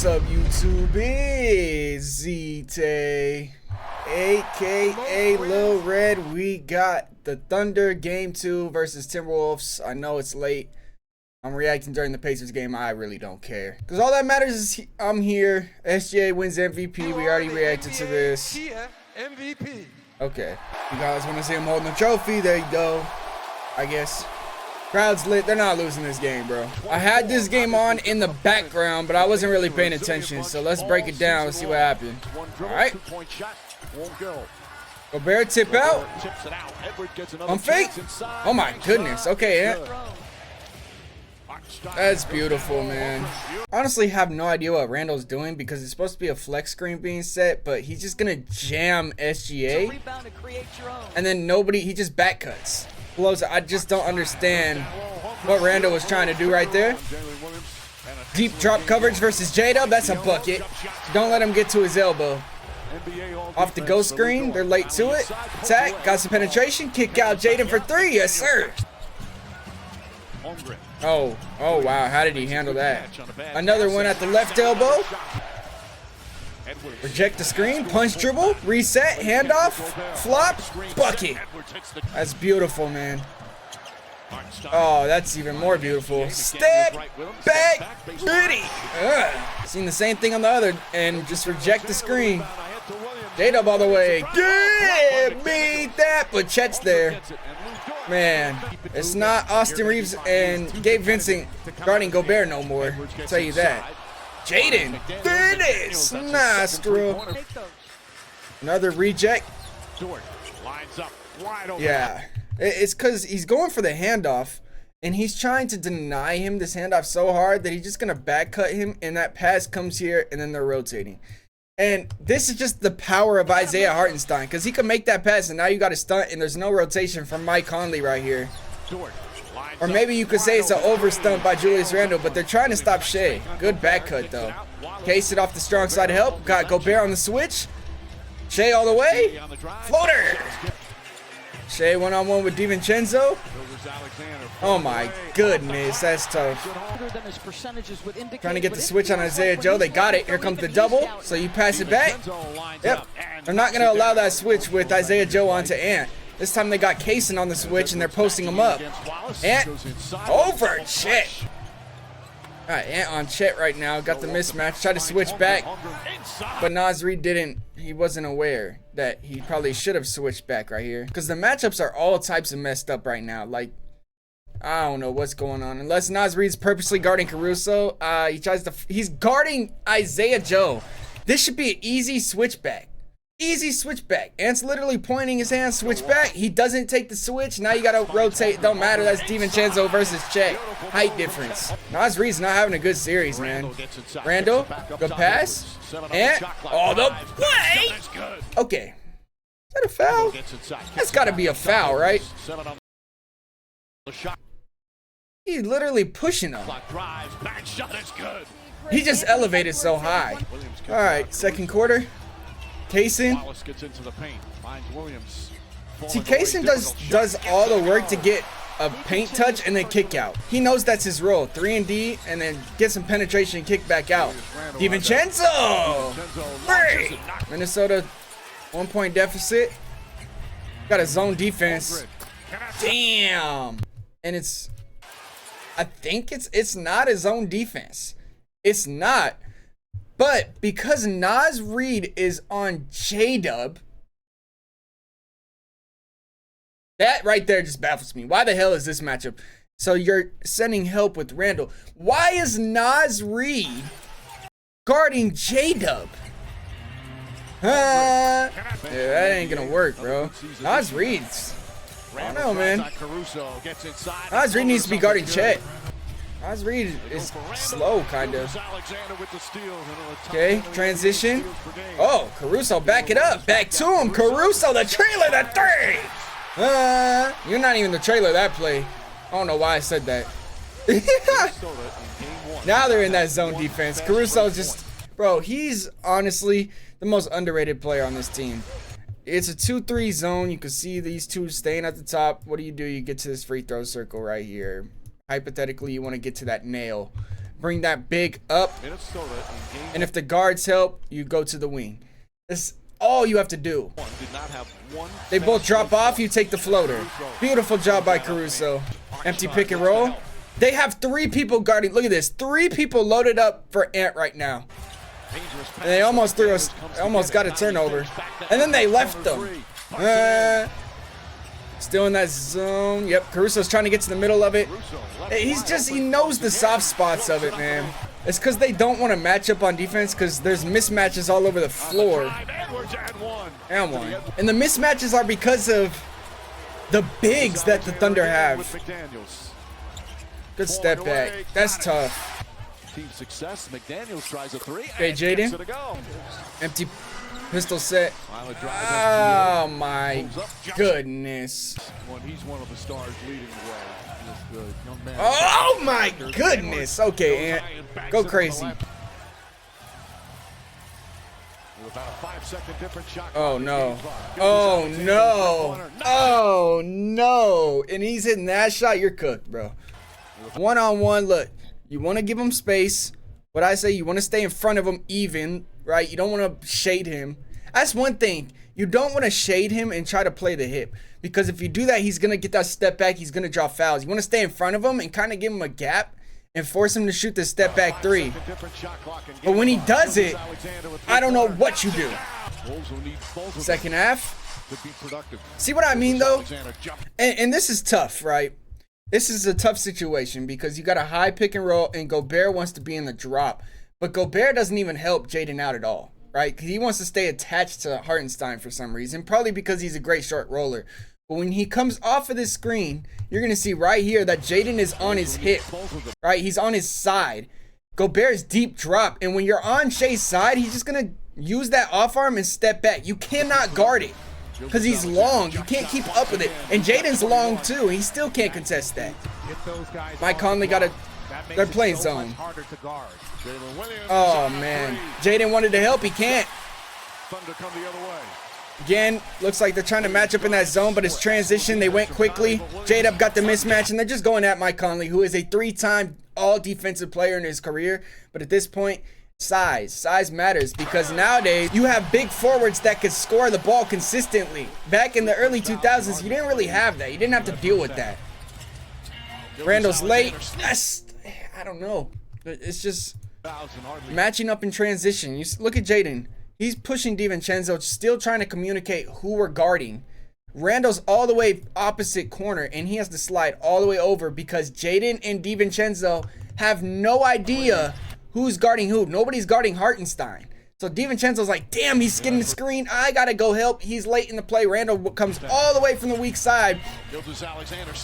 What's up, YouTube? It's ZTAY, aka Lil Red. We got the Thunder Game 2 versus Timberwolves. I know it's late. I'm reacting during the Pacers game. I really don't care. Because all that matters is I'm here. SGA wins MVP. We already reacted to this. MVP. Okay. You guys want to see him holding the trophy? There you go. I guess. Crowd's lit. They're not losing this game, bro. I had this game on in the background, but I wasn't really paying attention. So let's break it down. Let's see what happened. All right. Gobert tip out. On fake. Oh my goodness. Okay. That's beautiful, man. Honestly, have no idea what Randall's doing because it's supposed to be a flex screen being set, but he's just gonna jam SGA, and then he just back cuts. Blows. I just don't understand what Randall was trying to do right there. Deep drop coverage versus J-Dub. That's a bucket. Don't let him get to his elbow. Off the ghost screen. They're late to it. Attack. Got some penetration. Kick out Jaden for three. Yes, sir. Oh wow. How did he handle that? Another one at the left elbow. Reject the screen, punch dribble, reset, handoff, flop, bucket. That's beautiful, man. Oh, that's even more beautiful. Step back, bitty. Seen the same thing on the other and just reject the screen. J-Dub all the way. Give me that, but Chet's there. Man, it's not Austin Reeves and Gabe Vincent guarding Gobert no more. I'll tell you that. Jaden, finish, nostril. Another reject. Yeah, it's because he's going for the handoff, and he's trying to deny him this handoff so hard that he's just gonna back cut him, and that pass comes here, and then they're rotating. And this is just the power of Isaiah Hartenstein, because he can make that pass, and now you got a stunt, and there's no rotation from Mike Conley right here. Or maybe you could say it's an overstunt by Julius Randle, but they're trying to stop Shea. Good back cut, though. Case it off the strong side of help. Got Gobert on the switch. Shea all the way. Floater. Shea one-on-one with DiVincenzo. Oh, my goodness. That's tough. Trying to get the switch on Isaiah Joe. They got it. Here comes the double. So you pass it back. Yep. They're not going to allow that switch with Isaiah Joe onto Ant. This time they got Kaysen on the switch and they're posting him up. Ant over Chet. All right, Ant on Chet right now. Got the mismatch. Tried to switch back, but Naz Reid didn't. He wasn't aware that he probably should have switched back right here because the matchups are all types of messed up right now. Like, I don't know what's going on. Unless Naz Reid's purposely guarding Caruso. He's guarding Isaiah Joe. This should be an easy switchback. Easy switchback. Ant's literally pointing his hand, switch back. He doesn't take the switch. Now you gotta rotate. Don't matter. That's DiVincenzo versus Chet. Height difference. Naz Reid's not having a good series, man. Randall, good pass. Ant, all the way. Okay. Is that a foul? That's gotta be a foul, right? He's literally pushing him. He just elevated so high. All right, second quarter. Kaysen. See, Kaysen does all the work to get a paint touch and then kick out. He knows that's his role. 3-and-D and then get some penetration and kick back out. DiVincenzo! Hey! Minnesota 1-point deficit. Got a zone defense. Damn. And I think it's not a zone defense. It's not. But because Naz Reid is on J-Dub, that right there just baffles me. Why the hell is this matchup? So you're sending help with Randall. Why is Naz Reid guarding J-Dub? Yeah, that ain't gonna work, bro. Naz Reid's, I don't know, man. Naz Reid needs to be guarding Chet. Naz Reid is slow, kind of. Okay, transition. Oh, Caruso, back it up. Back to him. Caruso, the trailer, the three. You're not even the trailer that play. I don't know why I said that. Now they're in that zone defense. Caruso's just, bro, he's honestly the most underrated player on this team. It's a 2-3 zone. You can see these two staying at the top. What do? You get to this free throw circle right here. Hypothetically, you want to get to that nail. bring that big up. And if the guards help, you go to the wing. That's all you have to do. They both drop off, you take the floater. Beautiful job by Caruso. Empty pick and roll. They have 3 people guarding. Look at this. 3 people loaded up for Ant right now. And they almost got a turnover. And then they left them. Still in that zone. Yep, Caruso's trying to get to the middle of it. He knows the soft spots of it, man. It's because they don't want to match up on defense because there's mismatches all over the floor. And one. And the mismatches are because of the bigs that the Thunder have. Good step back. That's tough. Team success. McDaniels tries a 3. Okay, Jaden. Empty pistol set. Oh my goodness. He's one of the stars leading the way. Oh my goodness. Okay, Ant. Go crazy. Oh no. Oh no. Oh no. And he's hitting that shot. You're cooked, bro. One-on-one. Look, you want to give him space. What I say, you want to stay in front of him even, right? You don't want to shade him. That's one thing. You don't want to shade him and try to play the hip. Because if you do that, he's going to get that step back. He's going to draw fouls. You want to stay in front of him and kind of give him a gap and force him to shoot the step back 3. But when he does it, I don't know what you do. Second half. See what I mean, though? And this is tough, right? This is a tough situation because you got a high pick and roll and Gobert wants to be in the drop. But Gobert doesn't even help Jaden out at all, right? Because he wants to stay attached to Hartenstein for some reason, probably because he's a great short roller. But when he comes off of this screen, you're going to see right here that Jaden is on his hip, right? He's on his side. Gobert's deep drop. And when you're on Shai's side, he's just going to use that off arm and step back. You cannot guard it because he's long. You can't keep up with it. And Jaden's long too. He still can't contest that. Mike Conley got a... They're playing zone. Oh, man. Jaden wanted to help. He can't. Again, looks like they're trying to match up in that zone, but it's transition. They went quickly. J-Dub got the mismatch, and they're just going at Mike Conley, who is a 3-time all-defensive player in his career. But at this point, size matters because nowadays you have big forwards that could score the ball consistently. Back in the early 2000s, you didn't really have that. You didn't have to deal with that. Randall's late. I don't know. It's just matching up in transition. You look at Jaden. He's pushing DiVincenzo, still trying to communicate who we're guarding. Randall's all the way opposite corner, and he has to slide all the way over because Jaden and DiVincenzo have no idea who's guarding who. Nobody's guarding Hartenstein. So DiVincenzo's like, damn, he's getting the screen. I got to go help. He's late in the play. Randall comes all the way from the weak side.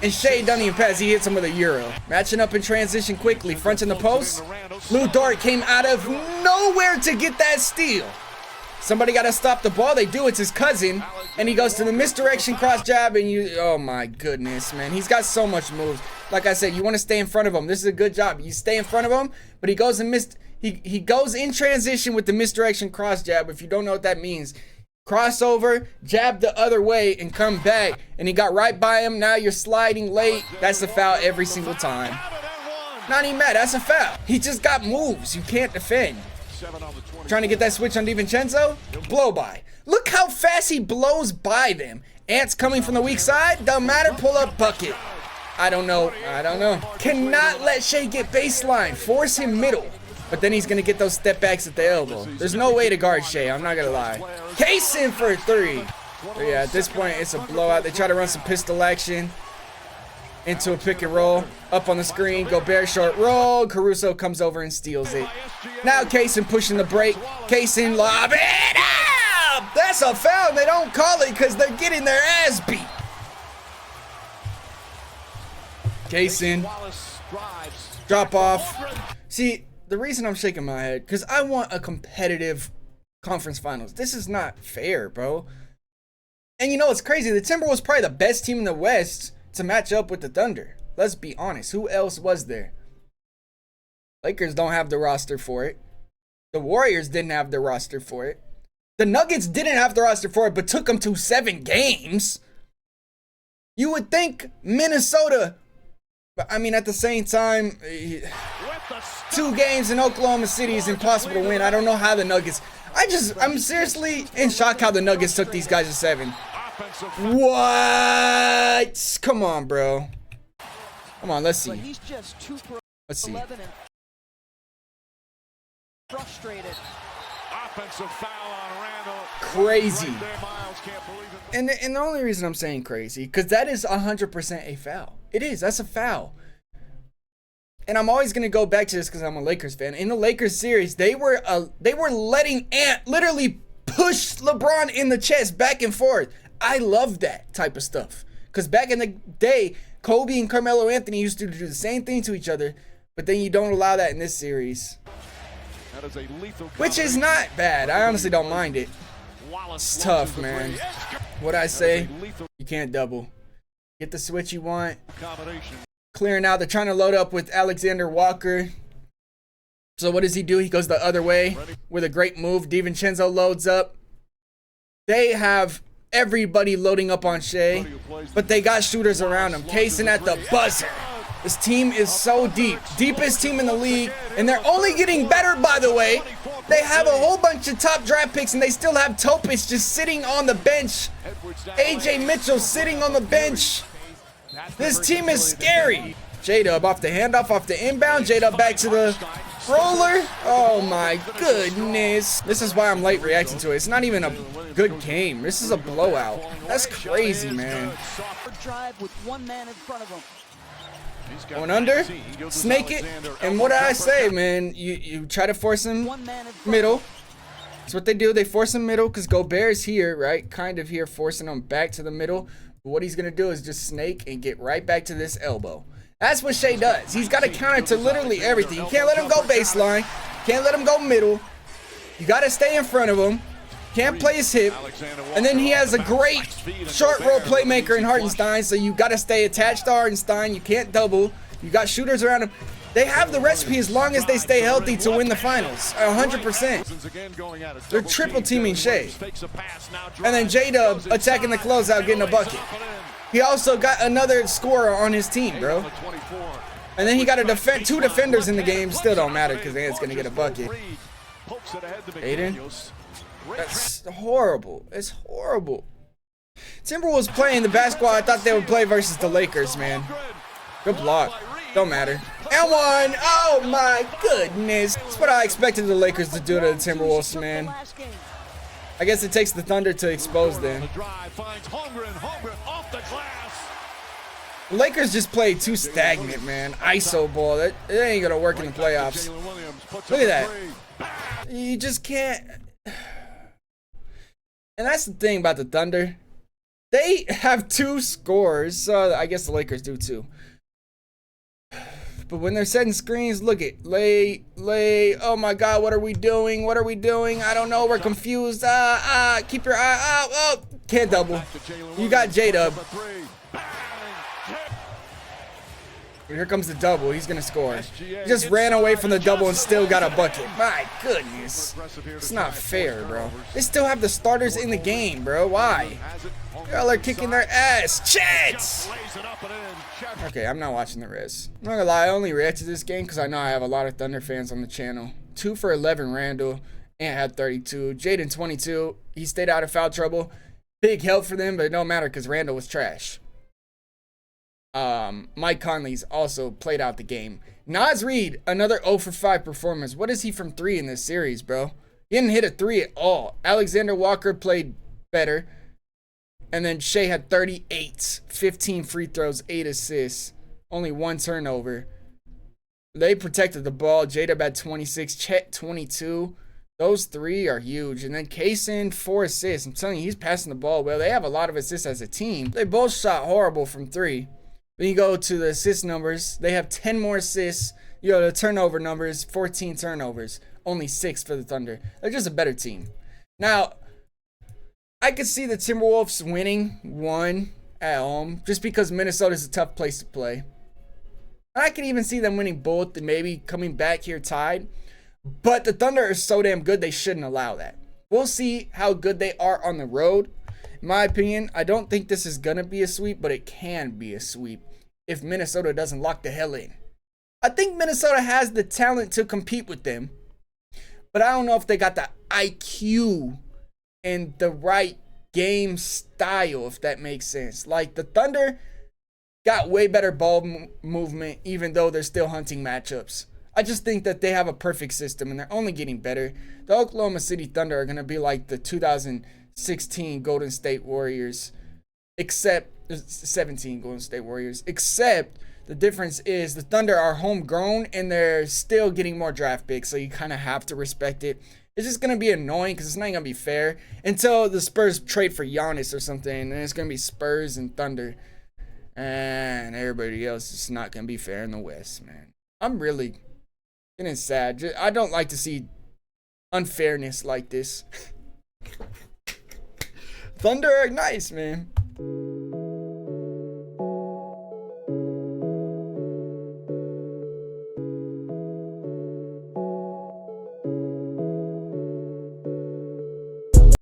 And Shai doesn't even pass. He hits him with a Euro. Matching up in transition quickly. Fronting the post. Lou Dort came out of nowhere to get that steal. Somebody got to stop the ball. They do. It's his cousin. And he goes to the misdirection cross jab. And you, oh my goodness, man. He's got so much moves. Like I said, you want to stay in front of him. This is a good job. You stay in front of him. But he goes and he goes in transition with the misdirection cross jab. If you don't know what that means. Crossover, jab the other way, and come back. And he got right by him. Now you're sliding late. That's a foul every single time. Not even mad. That's a foul. He just got moves. You can't defend. Trying to get that switch on DiVincenzo. Blow by. Look how fast he blows by them. Ant's coming from the weak side. Don't matter. Pull up bucket. I don't know. Cannot let Shai get baseline. Force him middle. But then he's going to get those step backs at the elbow. There's no way to guard Shai. I'm not going to lie. Kaysen for 3. But yeah, at this point, it's a blowout. They try to run some pistol action into a pick and roll. Up on the screen, Gobert short roll. Caruso comes over and steals it. Now Kaysen pushing the break. Kaysen lob it up. That's a foul. They don't call it because they're getting their ass beat. Kaysen. Drop off. See, the reason I'm shaking my head, because I want a competitive conference finals. This is not fair, bro. And you know what's crazy? The Timberwolves probably the best team in the West to match up with the Thunder. Let's be honest. Who else was there? Lakers don't have the roster for it. The Warriors didn't have the roster for it. The Nuggets didn't have the roster for it, but took them to 7 games. You would think Minnesota, but I mean, at the same time, 2 games in Oklahoma City is impossible to win. I don't know how the Nuggets. I'm seriously in shock how the Nuggets took these guys to 7. What? Come on, bro. Come on, let's see. Let's see. Frustrated. Offensive foul on Randall. Crazy. And the only reason I'm saying crazy, because that is 100% a foul. It is. That's a foul. And I'm always going to go back to this because I'm a Lakers fan. In the Lakers series, they were letting Ant literally push LeBron in the chest back and forth. I love that type of stuff. Because back in the day, Kobe and Carmelo Anthony used to do the same thing to each other. But then you don't allow that in this series. That is a lethal, which is not bad. I honestly don't mind it. It's tough, man. What I say, you can't double. Get the switch you want. Clearing out. They're trying to load up with Alexander Walker. So what does he do? He goes the other way with a great move. DiVincenzo loads up. They have everybody loading up on Shea, but they got shooters around him. Kaysen at the buzzer. This team is so deep. Deepest team in the league, and they're only getting better, by the way. They have a whole bunch of top draft picks, and they still have Topic just sitting on the bench. AJ Mitchell sitting on the bench. This team is scary. J-Dub off the handoff, off the inbound. J-Dub back to the roller. Oh my goodness. This is why I'm late reacting to it. It's not even a good game. This is a blowout. That's crazy, man. Drive with 1 man in front of him. Going under, snake it, and what I say, man, you try to force him middle. That's what they do. They force him middle because Gobert is here, right? Kind of here, forcing him back to the middle. But what he's going to do is just snake and get right back to this elbow. That's what Shea does. He's got to counter to literally everything. You can't let him go baseline. Can't let him go middle. You got to stay in front of him. Can't play his hip. And then he has a great short roll playmaker in Hartenstein, so you got to stay attached to Hartenstein. You can't double. You got shooters around him. They have the recipe as long as they stay healthy to win the finals. 100%. They're triple teaming Shea. And then J-Dub attacking the closeout, getting a bucket. He also got another scorer on his team, bro. And then he got to 2 defenders in the game. Still don't matter because Ant's going to get a bucket. Aiden? That's horrible. It's horrible. Timberwolves playing the basketball I thought they would play versus the Lakers, man. Good block. Don't matter. And 1. Oh my goodness. That's what I expected the Lakers to do to the Timberwolves, man. I guess it takes the Thunder to expose them. The Lakers just played too stagnant, man. ISO ball. It ain't gonna work in the playoffs. Look at that. You just can't. And that's the thing about the Thunder. They have 2 scores, so I guess the Lakers do too. But when they're setting screens, look at lay. Oh my God, what are we doing? What are we doing? I don't know. We're confused. Keep your eye out. Oh, can't double. You got J-Dub. Here comes the double. He's going to score. He just ran away from the double and still got a bucket. My goodness. It's not fair, bro. They still have the starters in the game, bro. Why? Y'all are kicking their ass. Chance! Okay, I'm not watching the res. I'm not going to lie. I only reacted to this game because I know I have a lot of Thunder fans on the channel. 2 for 11, Randall. Ant had 32. Jaden, 22. He stayed out of foul trouble. Big help for them, but it don't matter because Randall was trash. Mike Conley's also played out the game. Naz Reid, another 0 for 5 performance. What is he from 3 in this series, bro? He didn't hit a 3 at all. Alexander Walker played better. And then Shea had 38, 15 free throws, 8 assists, only 1 turnover. They protected the ball. J-Dub had 26, Chet 22. Those 3 are huge. And then Kaysen, 4 assists. I'm telling you, he's passing the ball well. They have a lot of assists as a team. They both shot horrible from 3. Then you go to the assist numbers. They have 10 more assists. You know, the turnover numbers, 14 turnovers. Only 6 for the Thunder. They're just a better team. Now, I could see the Timberwolves winning 1 at home just because Minnesota's a tough place to play. I could even see them winning both and maybe coming back here tied. But the Thunder are so damn good, they shouldn't allow that. We'll see how good they are on the road. In my opinion, I don't think this is going to be a sweep, but it can be a sweep if Minnesota doesn't lock the hell in. I think Minnesota has the talent to compete with them, but I don't know if they got the IQ and the right game style, if that makes sense. Like the Thunder got way better ball movement, even though they're still hunting matchups. I just think that they have a perfect system and they're only getting better. The Oklahoma City Thunder are going to be like the 2016 Golden State Warriors, except 17 Golden State Warriors, except the difference is the Thunder are homegrown and they're still getting more draft picks, so you kind of have to respect it. It's just going to be annoying because it's not going to be fair until the Spurs trade for Giannis or something, and it's going to be Spurs and Thunder, and everybody else is not going to be fair in the West, man. I'm really getting sad. I don't like to see unfairness like this. Thunder are nice, man.